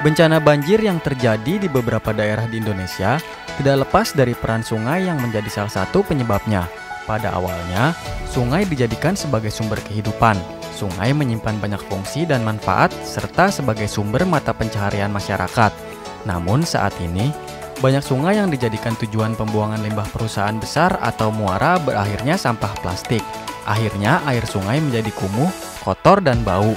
Bencana banjir yang terjadi di beberapa daerah di Indonesia tidak lepas dari peran sungai yang menjadi salah satu penyebabnya. Pada awalnya, sungai dijadikan sebagai sumber kehidupan. Sungai menyimpan banyak fungsi dan manfaat serta sebagai sumber mata pencaharian masyarakat. Namun saat ini, banyak sungai yang dijadikan tujuan pembuangan limbah perusahaan besar atau muara berakhirnya sampah plastik. Akhirnya air sungai menjadi kumuh, kotor, dan bau.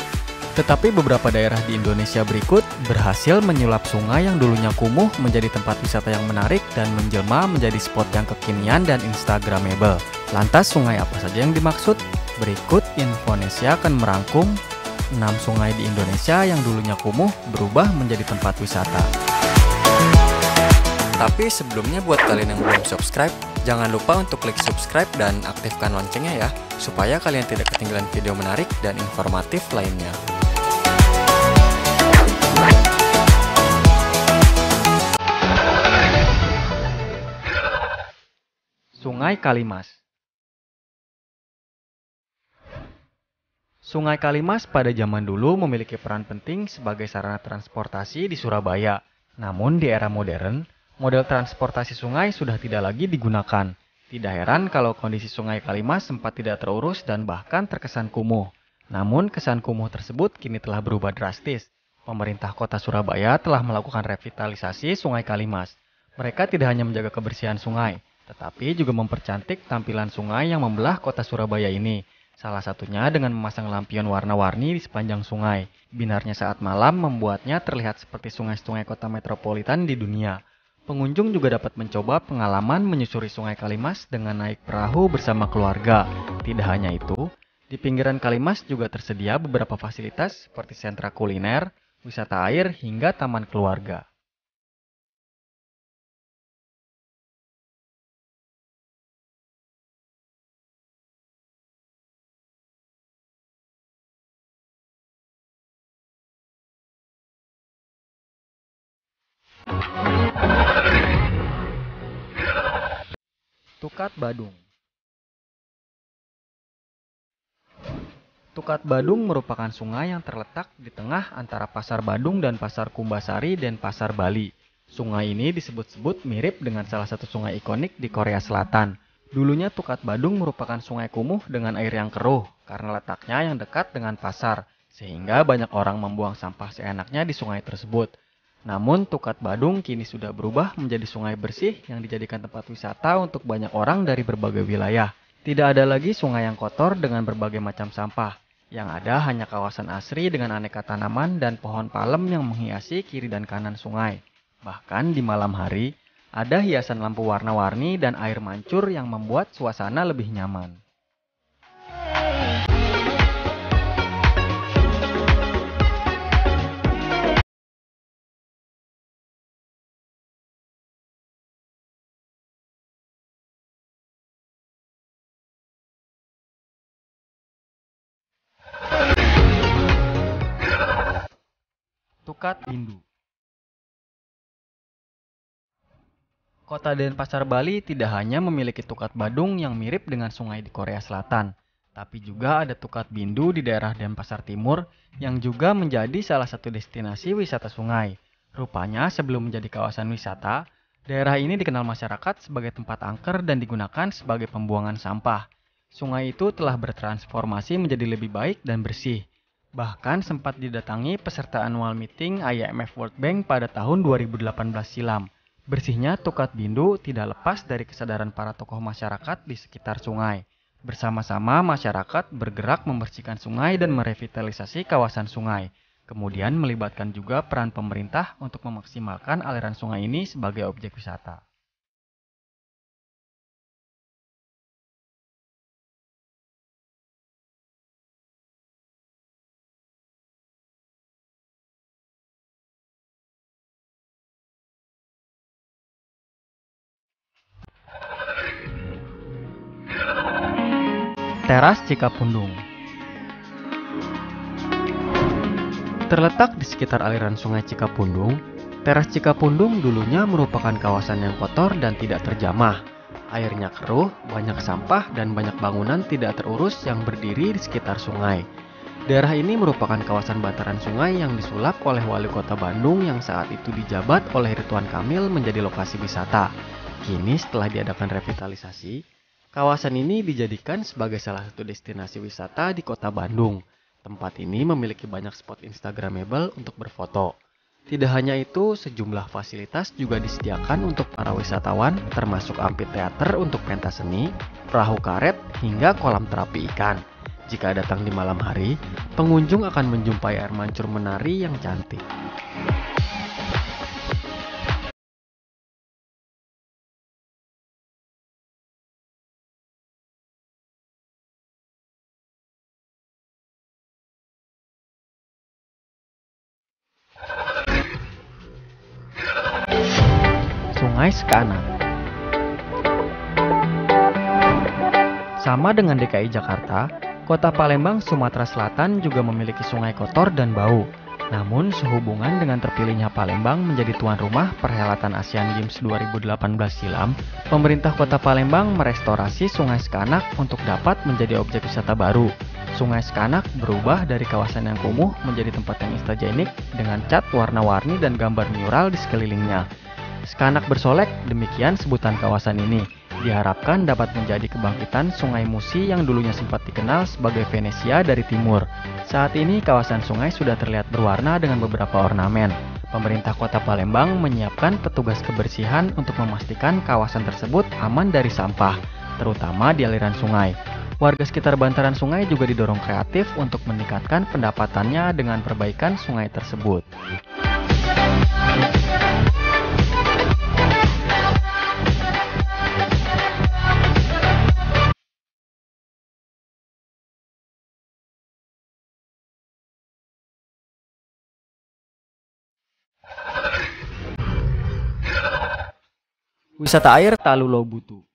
Tetapi beberapa daerah di Indonesia berikut berhasil menyulap sungai yang dulunya kumuh menjadi tempat wisata yang menarik dan menjelma menjadi spot yang kekinian dan instagramable. Lantas sungai apa saja yang dimaksud? Berikut Infonesia akan merangkum 6 sungai di Indonesia yang dulunya kumuh berubah menjadi tempat wisata. Tapi sebelumnya buat kalian yang belum subscribe, jangan lupa untuk klik subscribe dan aktifkan loncengnya ya, supaya kalian tidak ketinggalan video menarik dan informatif lainnya. Sungai Kalimas. Sungai Kalimas pada zaman dulu memiliki peran penting sebagai sarana transportasi di Surabaya. Namun di era modern, model transportasi sungai sudah tidak lagi digunakan. Tidak heran kalau kondisi Sungai Kalimas sempat tidak terurus dan bahkan terkesan kumuh. Namun kesan kumuh tersebut kini telah berubah drastis. Pemerintah Kota Surabaya telah melakukan revitalisasi Sungai Kalimas. Mereka tidak hanya menjaga kebersihan sungai, tetapi juga mempercantik tampilan sungai yang membelah kota Surabaya ini. Salah satunya dengan memasang lampion warna-warni di sepanjang sungai. Binarnya saat malam membuatnya terlihat seperti sungai-sungai kota metropolitan di dunia. Pengunjung juga dapat mencoba pengalaman menyusuri Sungai Kalimas dengan naik perahu bersama keluarga. Tidak hanya itu, di pinggiran Kalimas juga tersedia beberapa fasilitas seperti sentra kuliner, wisata air, hingga taman keluarga. Tukat Badung. Tukat Badung merupakan sungai yang terletak di tengah antara Pasar Badung dan Pasar Kumbasari dan Pasar Bali. Sungai ini disebut-sebut mirip dengan salah satu sungai ikonik di Korea Selatan. Dulunya Tukat Badung merupakan sungai kumuh dengan air yang keruh karena letaknya yang dekat dengan pasar, sehingga banyak orang membuang sampah seenaknya di sungai tersebut. Namun Tukat Badung kini sudah berubah menjadi sungai bersih yang dijadikan tempat wisata untuk banyak orang dari berbagai wilayah. Tidak ada lagi sungai yang kotor dengan berbagai macam sampah. Yang ada hanya kawasan asri dengan aneka tanaman dan pohon palem yang menghiasi kiri dan kanan sungai. Bahkan di malam hari, ada hiasan lampu warna-warni dan air mancur yang membuat suasana lebih nyaman. Tukat Bindu. Kota Denpasar, Bali tidak hanya memiliki Tukat Badung yang mirip dengan sungai di Korea Selatan, tapi juga ada Tukat Bindu di daerah Denpasar Timur yang juga menjadi salah satu destinasi wisata sungai. Rupanya sebelum menjadi kawasan wisata, daerah ini dikenal masyarakat sebagai tempat angker dan digunakan sebagai pembuangan sampah. Sungai itu telah bertransformasi menjadi lebih baik dan bersih. Bahkan sempat didatangi peserta annual meeting IMF World Bank pada tahun 2018 silam. Bersihnya Tukat Bindu tidak lepas dari kesadaran para tokoh masyarakat di sekitar sungai. Bersama-sama masyarakat bergerak membersihkan sungai dan merevitalisasi kawasan sungai. Kemudian melibatkan juga peran pemerintah untuk memaksimalkan aliran sungai ini sebagai objek wisata. Teras Cikapundung. Terletak di sekitar aliran sungai Cikapundung, Teras Cikapundung dulunya merupakan kawasan yang kotor dan tidak terjamah. Airnya keruh, banyak sampah, dan banyak bangunan tidak terurus yang berdiri di sekitar sungai. Daerah ini merupakan kawasan bantaran sungai yang disulap oleh Wali Kota Bandung yang saat itu dijabat oleh Ridwan Kamil menjadi lokasi wisata. Kini setelah diadakan revitalisasi, kawasan ini dijadikan sebagai salah satu destinasi wisata di Kota Bandung. Tempat ini memiliki banyak spot instagramable untuk berfoto. Tidak hanya itu, sejumlah fasilitas juga disediakan untuk para wisatawan, termasuk amphitheater untuk pentas seni, perahu karet, hingga kolam terapi ikan. Jika datang di malam hari, pengunjung akan menjumpai air mancur menari yang cantik. Sungai Sekanak. Sama dengan DKI Jakarta, Kota Palembang, Sumatera Selatan juga memiliki sungai kotor dan bau. Namun, sehubungan dengan terpilihnya Palembang menjadi tuan rumah perhelatan Asian Games 2018 silam, pemerintah Kota Palembang merestorasi Sungai Sekanak untuk dapat menjadi objek wisata baru. Sungai Sekanak berubah dari kawasan yang kumuh menjadi tempat yang instagenik dengan cat warna-warni dan gambar mural di sekelilingnya. Sekanak bersolek, demikian sebutan kawasan ini. Diharapkan dapat menjadi kebangkitan Sungai Musi yang dulunya sempat dikenal sebagai Venesia dari timur. Saat ini kawasan sungai sudah terlihat berwarna dengan beberapa ornamen. Pemerintah Kota Palembang menyiapkan petugas kebersihan untuk memastikan kawasan tersebut aman dari sampah, terutama di aliran sungai. Warga sekitar bantaran sungai juga didorong kreatif untuk meningkatkan pendapatannya dengan perbaikan sungai tersebut. Wisata air Talulobutu.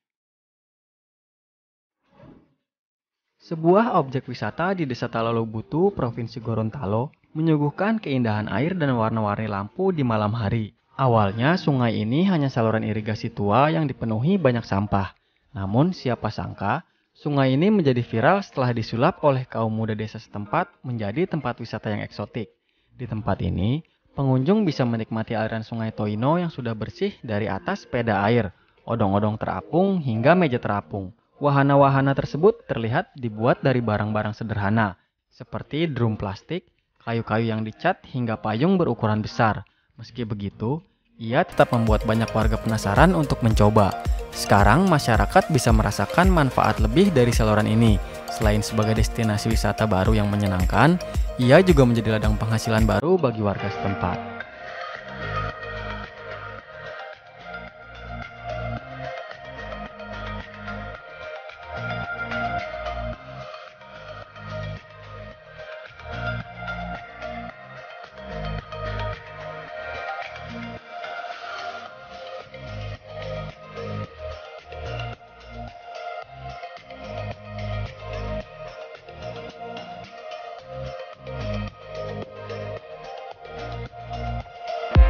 Sebuah objek wisata di Desa Talulobutu, Provinsi Gorontalo, menyuguhkan keindahan air dan warna-warni lampu di malam hari. Awalnya, sungai ini hanya saluran irigasi tua yang dipenuhi banyak sampah. Namun, siapa sangka, sungai ini menjadi viral setelah disulap oleh kaum muda desa setempat menjadi tempat wisata yang eksotik. Di tempat ini, pengunjung bisa menikmati aliran sungai Toino yang sudah bersih dari atas sepeda air, odong-odong terapung hingga meja terapung. Wahana-wahana tersebut terlihat dibuat dari barang-barang sederhana, seperti drum plastik, kayu-kayu yang dicat hingga payung berukuran besar. Meski begitu, ia tetap membuat banyak warga penasaran untuk mencoba. Sekarang masyarakat bisa merasakan manfaat lebih dari saluran ini. Selain sebagai destinasi wisata baru yang menyenangkan, ia juga menjadi ladang penghasilan baru bagi warga setempat.